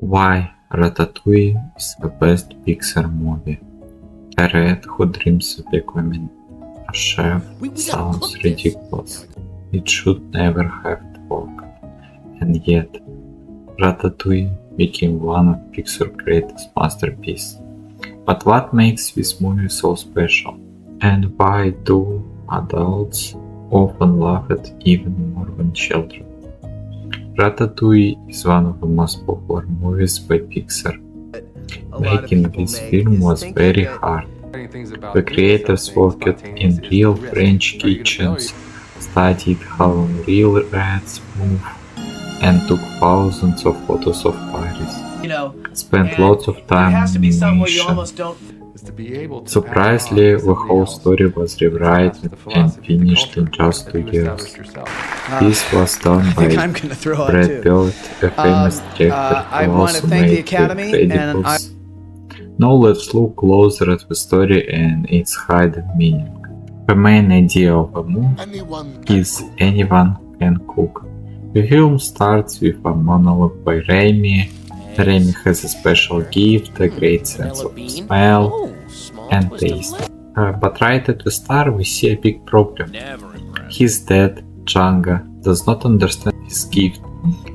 Why Ratatouille is the best Pixar movie. A rat who dreams of becoming a chef sounds ridiculous. It should never have worked. And yet, Ratatouille became one of Pixar's greatest masterpieces. But what makes this movie so special? And why do adults often love it even more than children? Ratatouille is one of the most popular movies by Pixar. Making this film was very hard. The creators worked in real French kitchens, studied how real rats move, and took thousands of photos of Paris. Spent lots of time on animation. Surprisingly, the whole story was rewritten and finished in just 2 years. This was done by Brad Bird, a famous director who also made The Incredibles. Now let's look closer at the story and its hidden meaning. The main idea of the movie is anyone can cook. The film starts with a monologue by Remy. Remy has a special gift, a great sense of smell and taste. But right at the start we see a big problem. His dad, Django, does not understand his gift.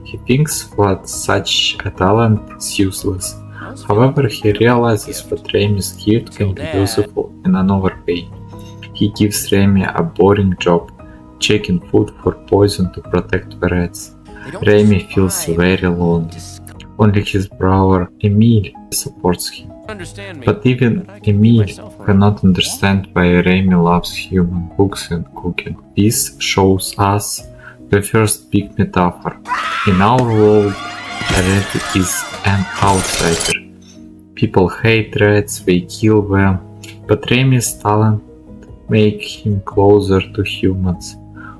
He thinks that such a talent is useless. However, he realizes that Remy's gift can be useful in another way. He gives Remy a boring job, checking food for poison to protect the rats. Remy feels very lonely. Only his brother Emile supports him. But even Emile cannot understand why Remy loves human books and cooking. This shows us the first big metaphor. In our world, a rat is an outsider. People hate rats, they kill them, but Remy's talent makes him closer to humans.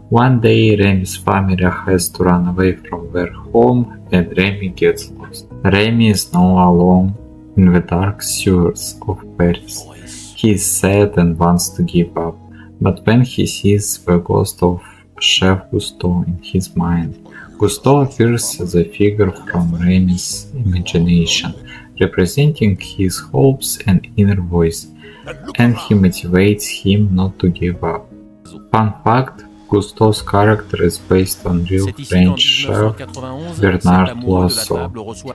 One day, Remy's family has to run away from their home and Remy gets lost. Remy is now alone in the dark sewers of Paris. He is sad and wants to give up, but when he sees the ghost of Chef Gusteau in his mind, Gusteau appears as a figure from Remy's imagination, representing his hopes and inner voice, and he motivates him not to give up. Fun fact, Gusteau's character is based on real French chef Bernard Loiseau.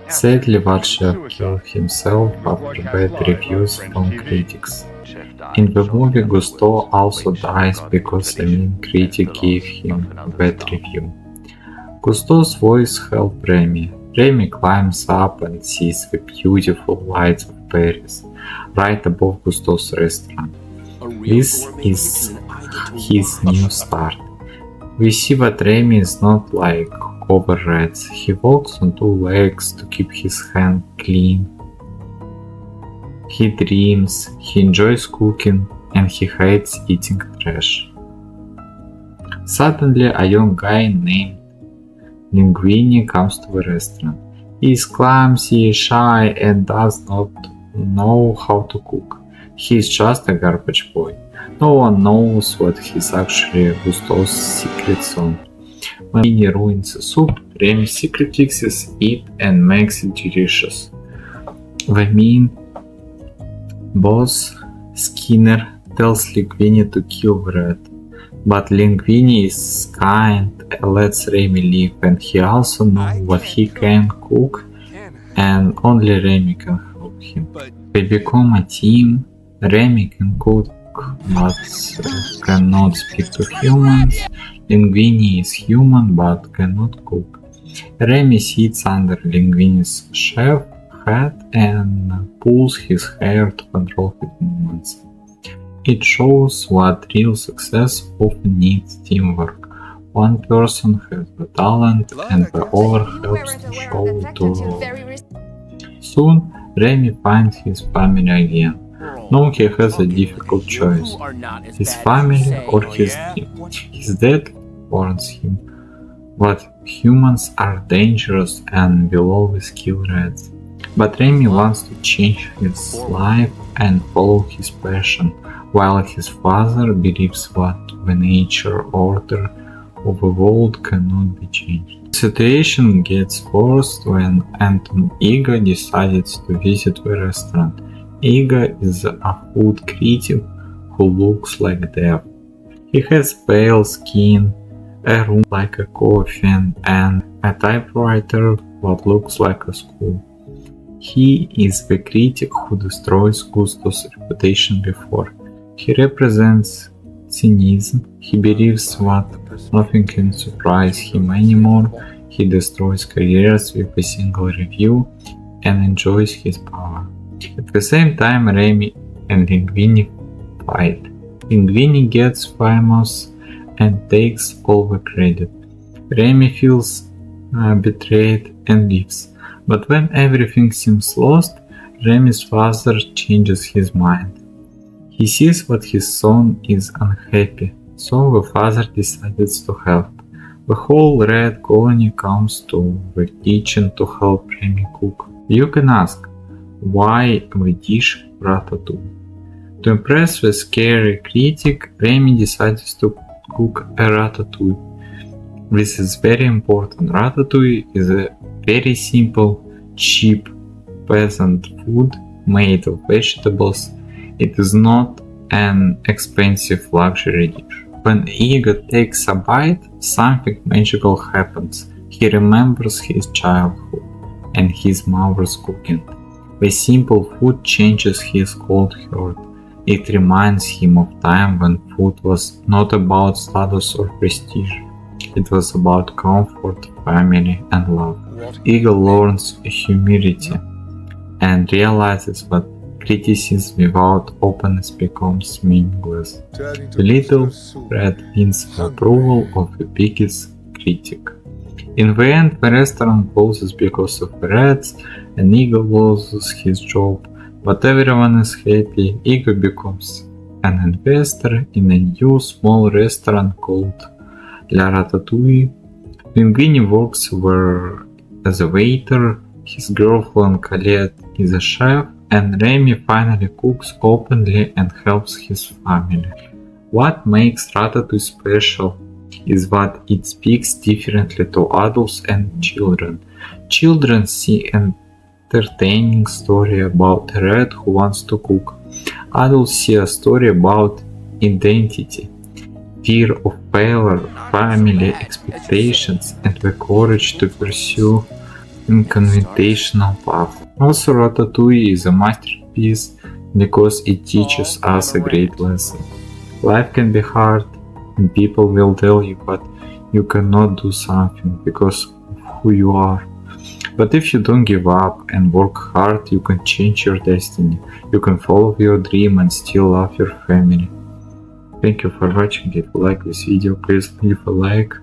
Sadly, that chef killed himself after bad reviews from critics. In the movie, Gusteau also dies because a mean critic gave him a bad review. Gusteau's voice helps Remy. Remy climbs up and sees the beautiful lights of Paris, right above Gusteau's restaurant. This is his new start. We see that Remy is not like other rats. He walks on 2 legs to keep his hand clean. He dreams, he enjoys cooking, and he hates eating trash. Suddenly, a young guy named Linguini comes to the restaurant. He is clumsy, shy, and does not know how to cook. He is just a garbage boy. No one knows what he's actually Gusteau's secret son. When Minnie ruins the soup, Remy secretly fixes it and makes it delicious. The mean boss, Skinner, tells Linguini to kill the rat. But Linguini is kind and lets Remy live, and he also knows what he can cook, and only Remy can help him. They become a team. Remy can cook but cannot speak to humans. Linguini is human but cannot cook. Remy sits under Linguini's chef hat and pulls his hair to control his movements. It shows what real success often needs teamwork. One person has the talent and the other helps to show it to all. Soon, Remy finds his family again. Now he has a difficult choice, his family or his dream. His dad warns him that humans are dangerous and will always kill rats. But Remy wants to change his life and follow his passion, while his father believes that the nature order of the world cannot be changed. situation gets worse when Anton Iga decides to visit the restaurant. Iga is a food critic who looks like death. He has pale skin, a room like a coffin, and a typewriter what looks like a school. He is the critic who destroys Gusto's reputation before. He represents cynicism. He believes that nothing can surprise him anymore. He destroys careers with a single review and enjoys his power. At the same time, Remy and Linguini fight. Linguini gets famous and takes all the credit. Remy feels betrayed and leaves. But when everything seems lost, Remy's father changes his mind. He sees that his son is unhappy, so the father decides to help. The whole red colony comes to the kitchen to help Remy cook. You can ask, why the dish ratatouille? To impress the scary critic, Remy decides to cook a ratatouille. This is very important. Ratatouille is a very simple, cheap, peasant food made of vegetables. It is not an expensive luxury dish. When Iga takes a bite, something magical happens. He remembers his childhood and his mother's cooking. The simple food changes his cold heart. It reminds him of time when food was not about status or prestige. It was about comfort, family, and love. Iga learns humility and realizes that criticism without openness becomes meaningless. The little red wins the approval of the biggest critic. In the end, the restaurant closes because of the rats, and Iga loses his job, but everyone is happy. Iga becomes an investor in a new small restaurant called La Ratatouille. Linguini works there as a waiter, his girlfriend Colette is a chef, and Remy finally cooks openly and helps his family. What makes Ratatouille special is that it speaks differently to adults and children. Children see an entertaining story about a rat who wants to cook. Adults see a story about identity, fear of failure, family expectations, and the courage to pursue unconventional path. Also, Ratatouille is a masterpiece because it teaches us a great lesson. Life can be hard, and people will tell you that you cannot do something because of who you are. But if you don't give up and work hard, you can change your destiny. You can follow your dream and still love your family. Thank you for watching. If you like this video, please leave a like,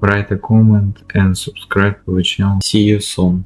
write a comment and subscribe to the channel. See you soon.